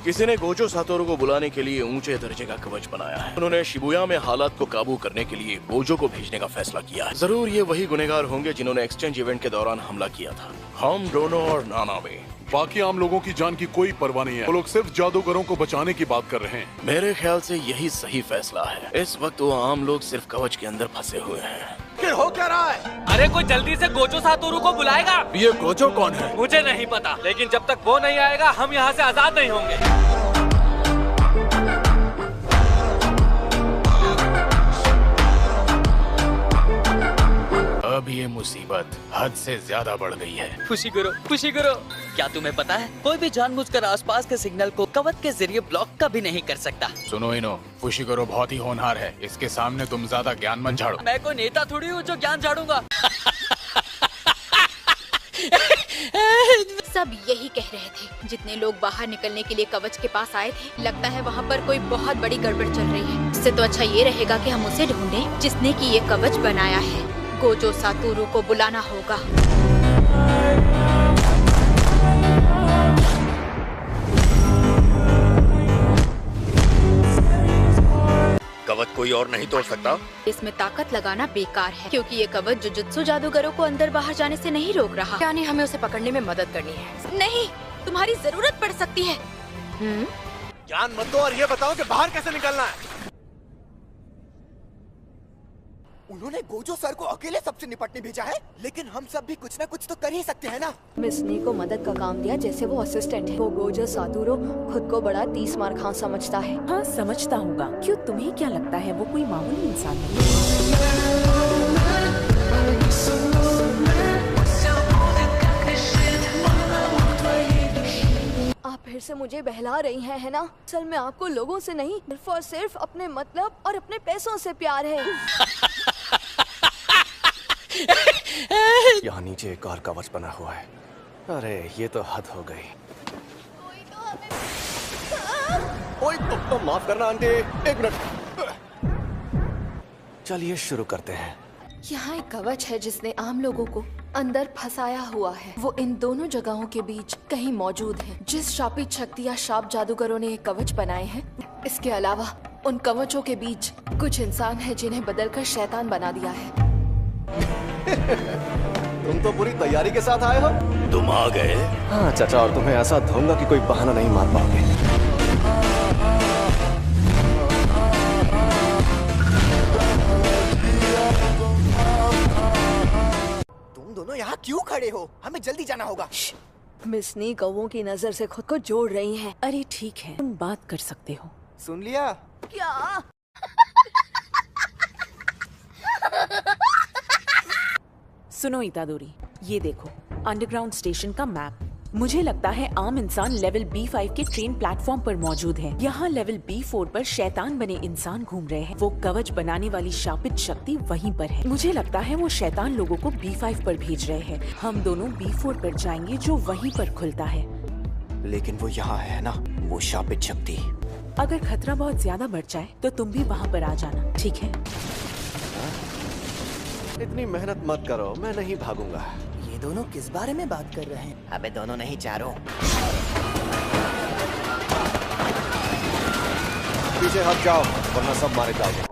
किसी ने Gojo Satoru को बुलाने के लिए ऊंचे दर्जे का कवच बनाया है। उन्होंने शिबुया में हालात को काबू करने के लिए गोजो को भेजने का फैसला किया है। जरूर ये वही गुनहगार होंगे जिन्होंने एक्सचेंज इवेंट के दौरान हमला किया था। हम दोनों और नाना में बाकी आम लोगों की जान की कोई परवाह नहीं है। वो लोग सिर्फ जादूगरों को बचाने की बात कर रहे हैं। मेरे ख्याल से यही सही फैसला है। इस वक्त वो आम लोग सिर्फ कवच के अंदर फंसे हुए हैं। फिर हो क्या रहा है? अरे कोई जल्दी से गोजो सातोरू को बुलाएगा। ये गोजो कौन है? मुझे नहीं पता, लेकिन जब तक वो नहीं आएगा हम यहाँ से आजाद नहीं होंगे। अब ये मुसीबत हद से ज्यादा बढ़ गई है। खुशी करो, खुशी करो। क्या तुम्हें पता है, कोई भी जानबूझकर आसपास के सिग्नल को कवच के जरिए ब्लॉक कभी नहीं कर सकता। सुनो इनो, फुशिगुरो बहुत ही होनहार है। इसके सामने तुम ज्यादा ज्ञान मत झाड़ो। मैं कोई नेता थोड़ी हूँ जो ज्ञान झाड़ूंगा। सब यही कह रहे थे। जितने लोग बाहर निकलने के लिए कवच के पास आए थे, लगता है वहाँ पर कोई बहुत बड़ी गड़बड़ चल रही है। इससे तो अच्छा ये रहेगा कि हम उसे ढूंढें जिसने कि ये कवच बनाया है। गोजो सातोरू को बुलाना होगा। कवच कोई और नहीं तोड़ सकता। इसमें ताकत लगाना बेकार है, क्योंकि ये कवच जुजुत्सु जादूगरों को अंदर बाहर जाने से नहीं रोक रहा। यानी हमें उसे पकड़ने में मदद करनी है। नहीं, तुम्हारी जरूरत पड़ सकती है। ज्ञान मत दो और ये बताओ कि बाहर कैसे निकलना है। उन्होंने गोजो सर को अकेले सबसे निपटने भेजा है, लेकिन हम सब भी कुछ न कुछ तो कर ही सकते हैं ना। मिस नी को मदद का काम दिया जैसे वो असिस्टेंट है। वो गोजो सातोरू खुद को बड़ा 30 मार खां समझता है। हाँ समझता होगा। क्यों, तुम्हें क्या लगता है वो कोई मामूली इंसान है? आप फिर से मुझे बहला रही हैं, है ना? असल में आपको लोगों से नहीं, सिर्फ और सिर्फ अपने मतलब और अपने पैसों से प्यार है। यहाँ नीचे एक और कवच बना हुआ है। अरे ये तो हद हो गई। ओए तो माफ करना आंटी, एक मिनट। चलिए शुरू करते हैं। यहाँ एक कवच है जिसने आम लोगों को अंदर फंसाया हुआ है। वो इन दोनों जगहों के बीच कहीं मौजूद है। जिस शापित शक्ति या शाप जादूगरों ने ये कवच बनाए हैं, इसके अलावा उन कवचों के बीच कुछ इंसान है जिन्हें बदलकर शैतान बना दिया है। तुम तो पूरी तैयारी के साथ आए हो। तुम आ गए? हाँ चाचा, और तुम्हें ऐसा धोऊंगा कि कोई बहाना नहीं मार पाओगे। तुम दोनों यहाँ क्यों खड़े हो? हमें जल्दी जाना होगा। मिस नी कौवों की नजर से खुद को जोड़ रही हैं। अरे ठीक है, तुम बात कर सकते हो। सुन लिया? क्या? सुनो इतादोरी, ये देखो अंडरग्राउंड स्टेशन का मैप। मुझे लगता है आम इंसान लेवल B5 के ट्रेन प्लेटफॉर्म पर मौजूद है। यहाँ लेवल B4 पर शैतान बने इंसान घूम रहे हैं। वो कवच बनाने वाली शापित शक्ति वहीं पर है। मुझे लगता है वो शैतान लोगों को B5 पर भेज रहे हैं। हम दोनों B4 पर जाएंगे जो वहीं पर खुलता है। लेकिन वो यहाँ है ना, वो शापित शक्ति। अगर खतरा बहुत ज्यादा बढ़ जाए तो तुम भी वहाँ पर आ जाना, ठीक है? इतनी मेहनत मत करो, मैं नहीं भागूंगा। ये दोनों किस बारे में बात कर रहे हैं? अबे दोनों नहीं, चारों। पीछे हट जाओ वरना सब मारे जाओगे।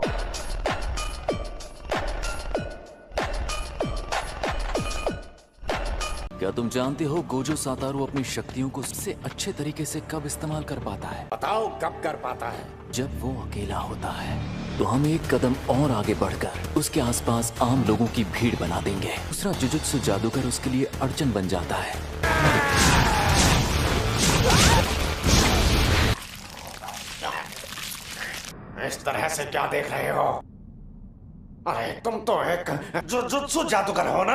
क्या तुम जानते हो गोजो सातारू अपनी शक्तियों को सबसे अच्छे तरीके से कब इस्तेमाल कर पाता है? बताओ कब कर पाता है? जब वो अकेला होता है। तो हम एक कदम और आगे बढ़कर उसके आसपास आम लोगों की भीड़ बना देंगे। दूसरा जुजुत्सु जादूगर उसके लिए अड़चन बन जाता है। इस तरह से क्या देख रहे हो? अरे तुम तो एक जुजुत्सु जादूगर हो ना?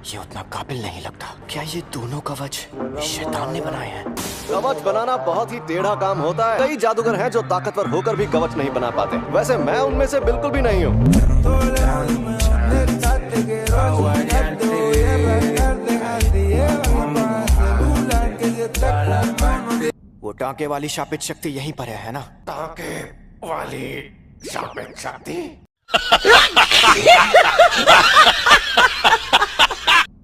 ये उतना काबिल नहीं लगता। क्या ये दोनों कवच शैतान ने बनाए हैं? कवच बनाना बहुत ही टेढ़ा काम होता है। कई जादूगर हैं जो ताकतवर होकर भी कवच नहीं बना पाते। वैसे मैं उनमें से बिल्कुल भी नहीं हूँ। वो टाँके वाली शापित शक्ति यहीं पर है ना? टाँके वाली शापित शक्ति?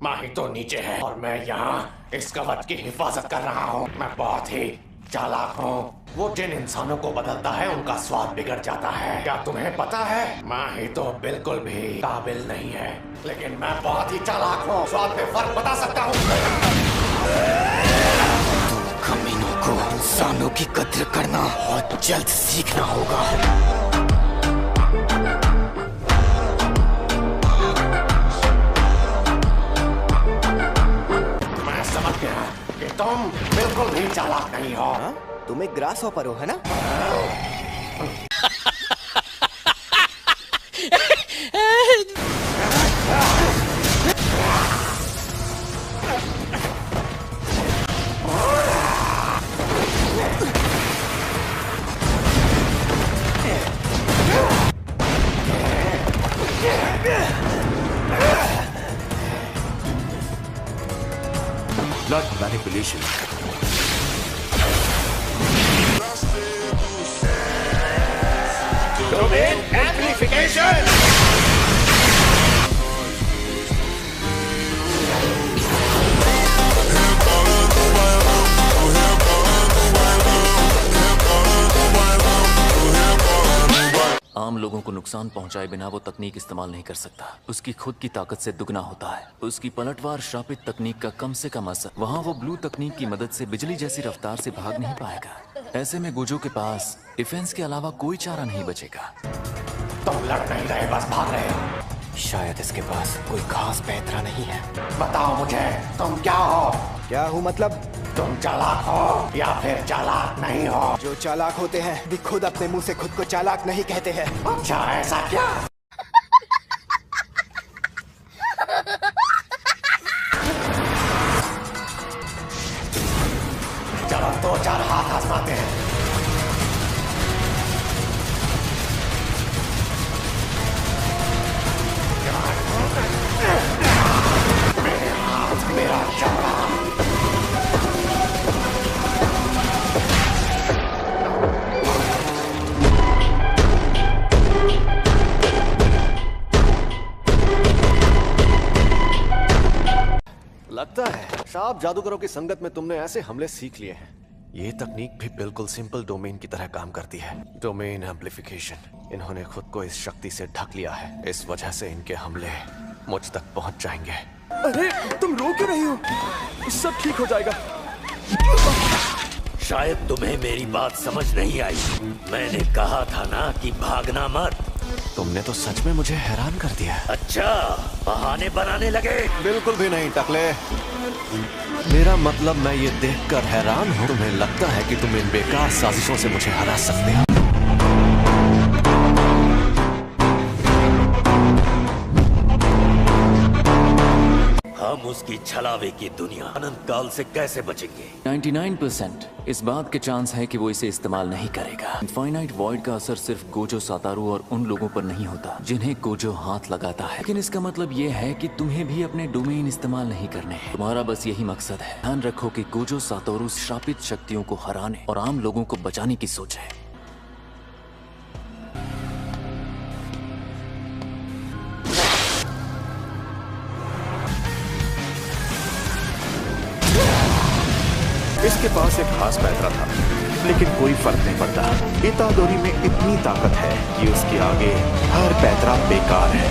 माही तो नीचे है और मैं यहाँ इस कवच की हिफाजत कर रहा हूँ। मैं बहुत ही चालाक हो। वो जिन इंसानों को बदलता है उनका स्वाद बिगड़ जाता है। क्या तुम्हें पता है, माही तो बिल्कुल भी काबिल नहीं है, लेकिन मैं बहुत ही चालाक हूँ। स्वाद में फर्क बता सकता हूँ। कमीनों को इंसानों की कद्र करना बहुत जल्द सीखना होगा। मैं समझ गया कि तुम बिल्कुल भी चालाक नहीं हो। तुम एक ग्रास हॉपर हो, है ना? Blood manipulation. Domain amplification. आम लोगों को नुकसान पहुंचाए बिना वो तकनीक इस्तेमाल नहीं कर सकता। उसकी खुद की ताकत से दुगना होता है। उसकी पलटवार श्रापित तकनीक का कम से कम असर। वहाँ वो ब्लू तकनीक की मदद से बिजली जैसी रफ्तार से भाग नहीं पाएगा। ऐसे में गोजो के पास डिफेंस के अलावा कोई चारा नहीं बचेगा। तुम लड़ नहीं रहे, बस भाग रहे हो। शायद इसके पास कोई खास पैतरा नहीं है। बताओ मुझे, तुम क्या हो? क्या हूँ मतलब? तुम चालाक हो या फिर चालाक नहीं हो? जो चालाक होते हैं भी खुद अपने मुंह से खुद को चालाक नहीं कहते हैं। अच्छा, ऐसा क्या? चलो 2-4 हाथ आजमाते हैं। मेरे हाथ, मेरा चमड़ा। लगता है शार्प जादूगरों की संगत में तुमने ऐसे हमले सीख लिए हैं। ये तकनीक भी बिल्कुल सिंपल डोमेन की तरह काम करती है। Domain amplification. इन्होंने खुद को इस शक्ति से ढक लिया है। इस वजह से इनके हमले मुझ तक पहुंच जाएंगे। अरे तुम रो क्यों रही हो? सब ठीक हो जाएगा। शायद तुम्हें मेरी बात समझ नहीं आई। मैंने कहा था ना कि भागना मत। तुमने तो सच में मुझे हैरान कर दिया। अच्छा, बहाने बनाने लगे? बिल्कुल भी नहीं टकले। मेरा मतलब मैं ये देखकर हैरान हूँ तुम्हें लगता है कि तुम इन बेकार साजिशों से मुझे हरा सकते हो। हम उसकी छलावे की दुनिया अनंत काल से कैसे बचेंगे? 99% इस बात के चांस है कि वो इसे इस्तेमाल नहीं करेगा। इनफाइनाइट वॉइड का असर सिर्फ गोजो सातारू और उन लोगों पर नहीं होता जिन्हें गोजो हाथ लगाता है। लेकिन इसका मतलब ये है कि तुम्हें भी अपने डोमेन इस्तेमाल नहीं करने हैं। तुम्हारा बस यही मकसद है। ध्यान रखो कि गोजो सातोरू श्रापित शक्तियों को हराने और आम लोगों को बचाने की सोच है। इसके पास एक खास पैतरा था, लेकिन कोई फर्क नहीं पड़ता। इतादोरी में इतनी ताकत है कि उसके आगे हर पैतरा बेकार है।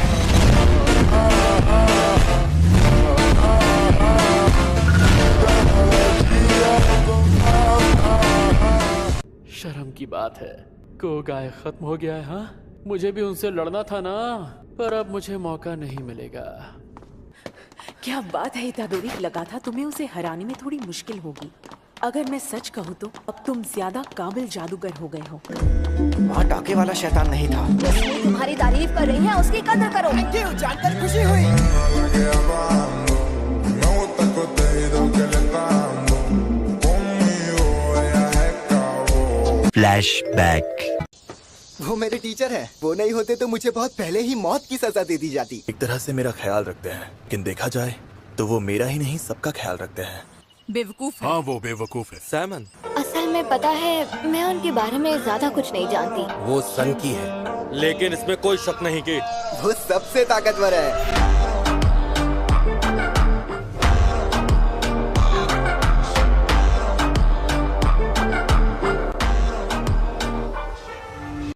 शर्म की बात है, कोगाय खत्म हो गया है। हाँ, मुझे भी उनसे लड़ना था ना, पर अब मुझे मौका नहीं मिलेगा। क्या बात है इतादोरी, लगा था तुम्हें उसे हराने में थोड़ी मुश्किल होगी। अगर मैं सच कहूँ तो अब तुम ज्यादा काबिल जादूगर हो गए हो। वहाँ टाके वाला शैतान नहीं था। तुम्हारी तारीफ कर रही है, उसकी कदर करो। जानकर खुशी हुई। फ्लैशबैक। वो मेरे टीचर है। वो नहीं होते तो मुझे बहुत पहले ही मौत की सजा दे दी जाती। एक तरह से मेरा ख्याल रखते हैं, लेकिन देखा जाए तो वो मेरा ही नहीं सबका ख्याल रखते हैं। बेवकूफ है। हाँ, वो बेवकूफ है। सैमन, असल में पता है मैं उनके बारे में ज्यादा कुछ नहीं जानती। वो सन की है, लेकिन इसमें कोई शक नहीं कि वो सबसे ताकतवर है।